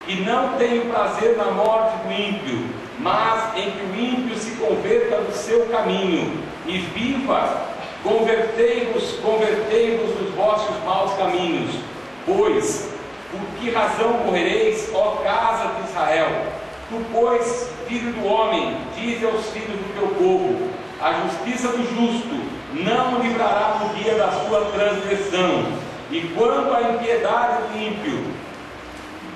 e não tenho prazer na morte do ímpio, mas em que o ímpio se converta do seu caminho e viva. Convertei-vos dos vossos maus caminhos. Pois, por que razão morrereis, ó casa de Israel? Tu, pois, filho do homem, dize aos filhos do teu povo: a justiça do justo não o livrará no dia da sua transgressão, e quando a impiedade do ímpio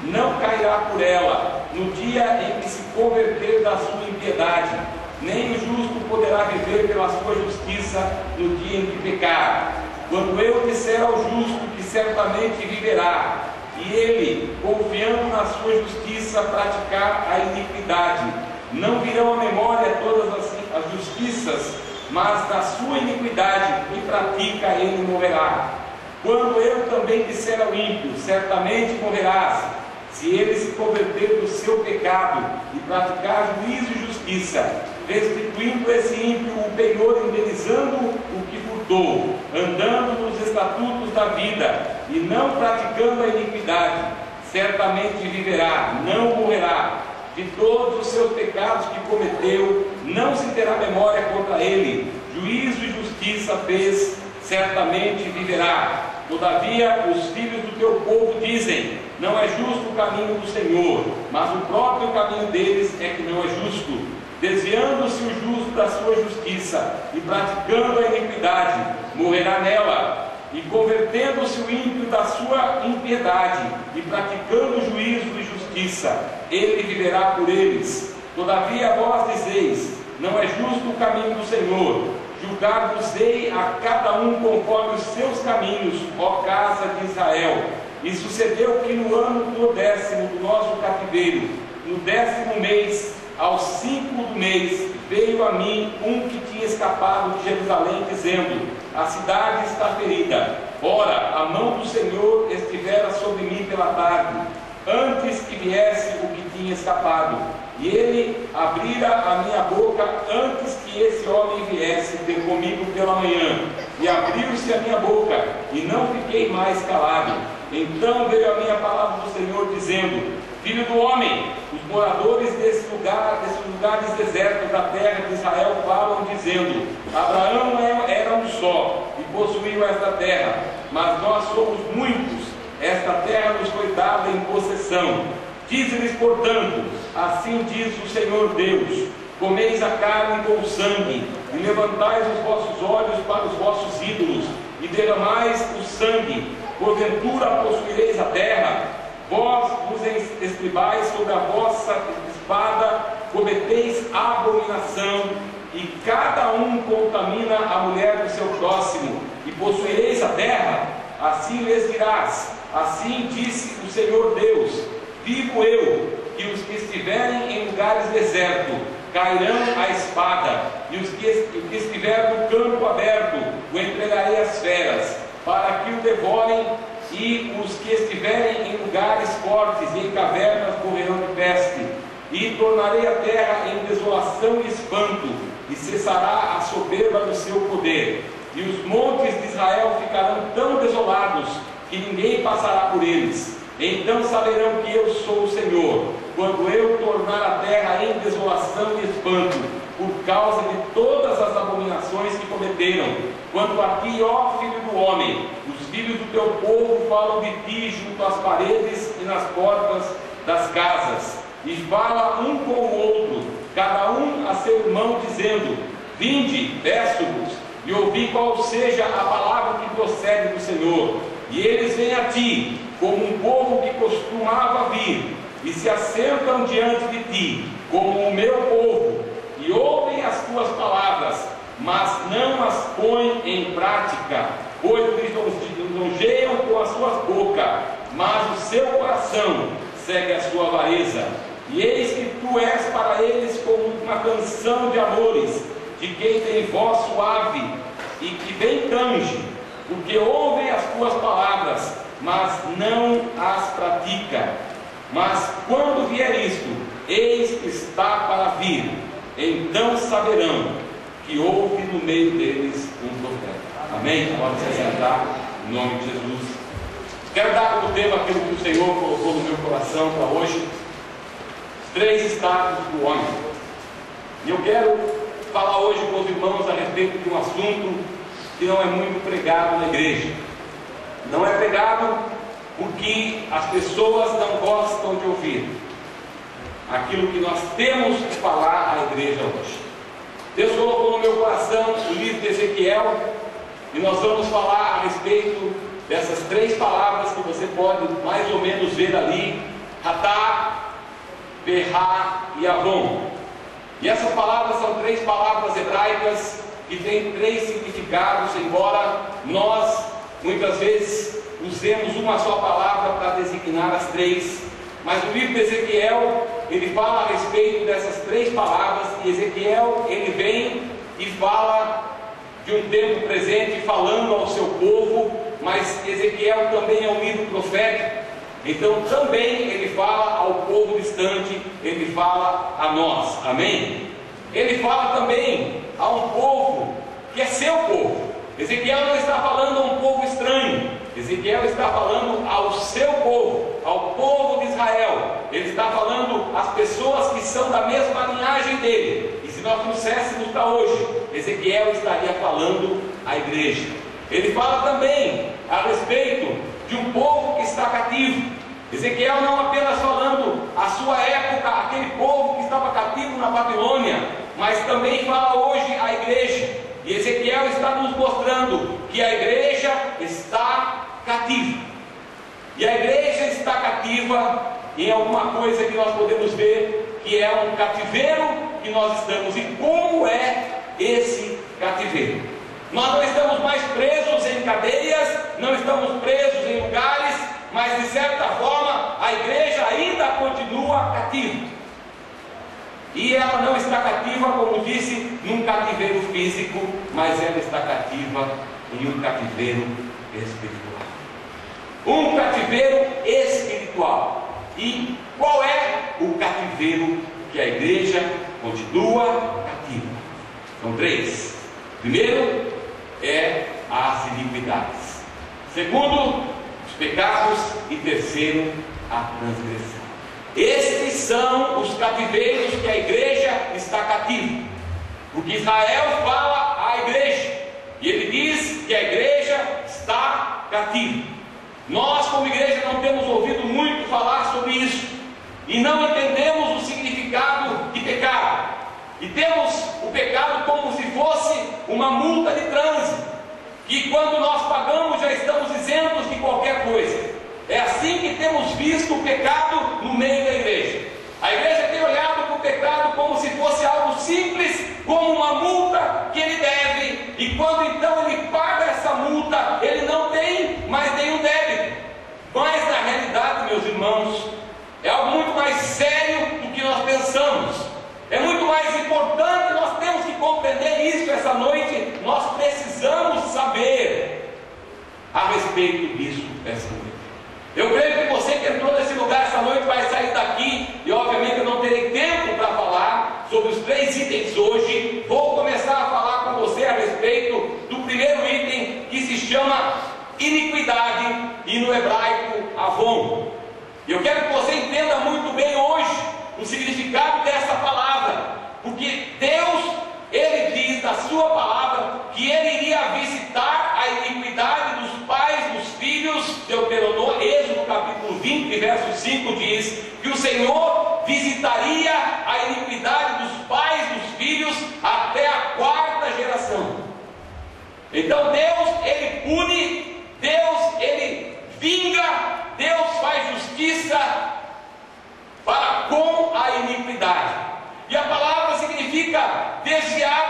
não cairá por ela, no dia em que se converter da sua impiedade, nem o justo poderá viver pela sua justiça no dia em que pecar. Quando eu disser ao justo que certamente viverá, e ele, confiando na sua justiça, praticar a iniquidade, não virão à memória todas as justiças, mas da sua iniquidade que pratica ele morrerá. Quando eu também disser ao ímpio, certamente morrerás, se ele se converter do seu pecado e praticar juízo e justiça, restituindo esse ímpio o penhor, indenizando o que furtou, andando nos estatutos da vida e não praticando a iniquidade, certamente viverá, não morrerá. De todos os seus pecados que cometeu, não se terá memória contra ele. Juízo e justiça fez, certamente viverá. Todavia, os filhos do teu povo dizem: não é justo o caminho do Senhor, mas o próprio caminho deles é que não é justo. Desviando-se o justo da sua justiça e praticando a iniquidade, morrerá nela. E convertendo-se o ímpio da sua impiedade e praticando juízo e justiça, ele viverá por eles. Todavia vós dizeis: não é justo o caminho do Senhor. Julgar-vos-ei a cada um conforme os seus caminhos, ó casa de Israel. E sucedeu que no ano do 10º do nosso cativeiro, no 10º mês, aos 5 do mês, veio a mim um que tinha escapado de Jerusalém, dizendo: a cidade está ferida. Ora, a mão do Senhor estivera sobre mim pela tarde, antes que viesse o que tinha escapado. E ele abrira a minha boca antes que esse homem viesse ter comigo pela manhã. E abriu-se a minha boca, e não fiquei mais calado. Então veio a minha palavra do Senhor, dizendo: filho do homem, os moradores desses lugares desertos da terra de Israel falam, dizendo: Abraão era um só, e possuiu esta terra, mas nós somos muitos, esta terra nos foi dada em possessão. Dize-lhes, portanto: assim diz o Senhor Deus: comeis a carne com o sangue, e levantais os vossos olhos para os vossos ídolos, e derramais o sangue. Porventura possuireis a terra? Vós vos estribais sobre a vossa espada, cometeis abominação, e cada um contamina a mulher do seu próximo, e possuireis a terra? Assim lhes dirás: assim disse o Senhor Deus: vivo eu, que os que estiverem em lugares desertos cairão a espada, e o que estiver no campo aberto o entregarei às feras, para que o devorem, e os que estiverem em lugares fortes e em cavernas morrerão de peste. E tornarei a terra em desolação e espanto, e cessará a soberba do seu poder. E os montes de Israel ficarão tão desolados que ninguém passará por eles. Então saberão que eu sou o Senhor, quando eu tornar a terra em desolação e espanto, por causa de todas as abominações que cometeram. Quanto a ti, ó filho do homem, os filhos do teu povo falam de ti junto às paredes e nas portas das casas, e fala um com o outro, cada um a seu irmão, dizendo: vinde, peço-vos, e ouvi qual seja a palavra que procede do Senhor. E eles vêm a ti, como um povo que costumava vir, e se assentam diante de ti, como o meu povo, e ouvem as tuas palavras, mas não as põem em prática, pois lisonjeiam com as suas bocas, mas o seu coração segue a sua avareza. E eis que tu és para eles como uma canção de amores, de quem tem voz suave e que bem tange, porque ouvem as tuas palavras, mas não as pratica. Mas quando vier isto, eis que está para vir, então saberão que houve no meio deles um profeta. Amém? Pode se sentar, em nome de Jesus. Quero dar como tema aquilo que o Senhor colocou no meu coração para hoje: os 3 estados do homem. E eu quero falar hoje com os irmãos a respeito de um assunto que não é muito pregado na igreja. Não é pregado porque as pessoas não gostam de ouvir aquilo que nós temos que falar à igreja hoje. Deus colocou no meu coração o livro de Ezequiel, e nós vamos falar a respeito dessas 3 palavras que você pode mais ou menos ver ali: Ratá, Perá e Avon. E essas palavras são 3 palavras hebraicas que têm 3 significados, embora nós muitas vezes usemos uma só palavra para designar as 3. Mas o livro de Ezequiel, ele fala a respeito dessas 3 palavras, e Ezequiel, ele vem e fala de um tempo presente, falando ao seu povo, mas Ezequiel também é um livro profético, então também ele fala ao povo distante, ele fala a nós, amém? Ele fala também a um povo que é seu povo. Ezequiel não está falando a um povo estranho, Ezequiel está falando ao seu povo, ao povo de Israel. Ele está falando às pessoas que são da mesma linhagem dele. E se nós trouxéssemos para hoje, Ezequiel estaria falando à igreja. Ele fala também a respeito de um povo que está cativo. Ezequiel não apenas falando a sua época, aquele povo que estava cativo na Babilônia, mas também fala hoje à igreja. E Ezequiel está nos mostrando que a igreja está cativa. E a igreja está cativa em alguma coisa que nós podemos ver, que é um cativeiro que nós estamos. E como é esse cativeiro? Nós não estamos mais presos em cadeias, não estamos presos em lugares, mas de certa forma a igreja ainda continua cativa. E ela não está cativa, como disse, num cativeiro físico, mas ela está cativa em um cativeiro espiritual. Um cativeiro espiritual. E qual é o cativeiro que a igreja continua cativa? São 3. Primeiro é as iniquidades. Segundo, os pecados. E terceiro, a transgressão. Estes são os cativeiros que a igreja está cativa. Porque Israel fala à igreja, e ele diz que a igreja está cativa. Nós, como igreja, não temos ouvido muito falar sobre isso, e não entendemos o significado de pecado. E temos o pecado como se fosse uma multa de trânsito, que quando nós pagamos já estamos isentos de qualquer coisa. É assim que temos visto o pecado no meio da igreja. A igreja tem olhado para o pecado como se fosse algo simples, como uma multa que ele deve, e quando então ele paga essa multa, ele não tem mais nenhum débito. Mas na realidade, meus irmãos, é algo muito mais sério do que nós pensamos. É muito mais importante, nós temos que compreender isso essa noite. Nós precisamos saber a respeito disso essa noite. Eu creio que você que entrou nesse lugar essa noite vai sair daqui, e obviamente eu não terei tempo para falar sobre os 3 itens hoje. Vou começar a falar com você a respeito do primeiro item, que se chama iniquidade, e no hebraico Avon. E eu quero que você entenda muito bem hoje o significado dessa palavra, porque Deus, ele diz na sua palavra que ele iria visitar a iniquidade dos pais, dos filhos. Deuteronômio, Êxodo capítulo 20, verso 5 diz que o Senhor visitaria a iniquidade dos pais, dos filhos, até a 4ª geração. Então Deus, ele pune, Deus, ele vinga, Deus faz justiça para com a iniquidade. E a palavra significa desviar